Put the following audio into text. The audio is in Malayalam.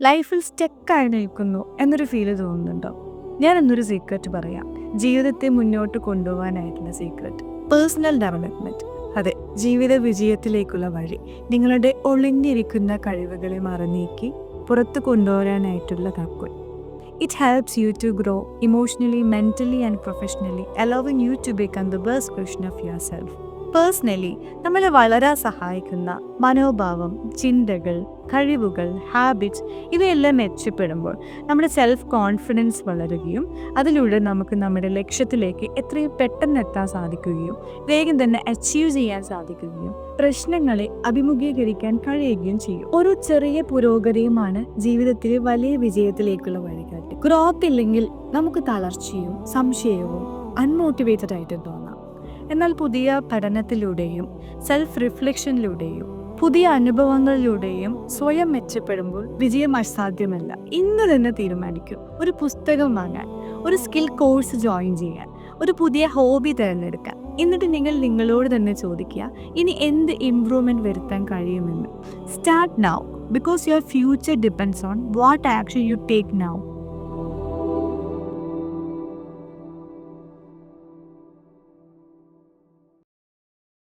ലൈഫിൽ സ്റ്റക്കായി നിൽക്കുന്നു എന്നൊരു ഫീല് തോന്നുന്നുണ്ടോ? ഞാൻ എന്നൊരു സീക്രറ്റ് പറയാം. ജീവിതത്തെ മുന്നോട്ട് കൊണ്ടുപോകാനായിട്ടുള്ള സീക്രറ്റ് പേഴ്സണൽ ഡെവലപ്മെൻറ്റ്. അതെ, ജീവിത വിജയത്തിലേക്കുള്ള വഴി. നിങ്ങളുടെ ഒളിഞ്ഞിരിക്കുന്ന കഴിവുകളെ മറന്നീക്കി പുറത്ത് കൊണ്ടുവരാനായിട്ടുള്ള താക്കോൽ. It helps you to grow emotionally, mentally and professionally, allowing you to become the best version of yourself. Personally നമ്മളെ വളരാൻ സഹായിക്കുന്ന മനോഭാവം, ചിന്തകൾ, കഴിവുകൾ, ഹാബിറ്റ്സ് ഇവയെല്ലാം മെച്ചപ്പെടുമ്പോൾ നമ്മുടെ സെൽഫ് കോൺഫിഡൻസ് വളരുകയും അതിലൂടെ നമുക്ക് നമ്മുടെ ലക്ഷ്യത്തിലേക്ക് എത്രയും പെട്ടെന്ന് എത്താൻ സാധിക്കുകയും വേഗം തന്നെ അച്ചീവ് ചെയ്യാൻ സാധിക്കുകയും പ്രശ്നങ്ങളെ അഭിമുഖീകരിക്കാൻ കഴിയുകയും ചെയ്യും. ഒരു ചെറിയ പുരോഗതിയുമാണ് ജീവിതത്തിലെ വലിയ വിജയത്തിലേക്കുള്ള വഴികാട്ടി. ഗ്രോത്ത് ഇല്ലെങ്കിൽ നമുക്ക് തളർച്ചയും സംശയവും അൺമോട്ടിവേറ്റഡ് ആയിട്ട് തോന്നാം. എന്നാൽ പുതിയ പഠനത്തിലൂടെയും സെൽഫ് റിഫ്ലക്ഷനിലൂടെയും പുതിയ അനുഭവങ്ങളിലൂടെയും സ്വയം മെച്ചപ്പെടുമ്പോൾ വിജയം അസാധ്യമല്ല. ഇന്ന് തന്നെ തീരുമാനിക്കൂ. ഒരു പുസ്തകം വാങ്ങാൻ, ഒരു സ്കിൽ കോഴ്സ് ജോയിൻ ചെയ്യാൻ, ഒരു പുതിയ ഹോബി തിരഞ്ഞെടുക്കാൻ. എന്നിട്ട് നിങ്ങൾ നിങ്ങളോട് തന്നെ ചോദിക്കുക, ഇനി എന്ത് ഇംപ്രൂവ്മെൻറ്റ് വരുത്താൻ കഴിയുമെന്ന്. Start now, because your future depends on what action you take now.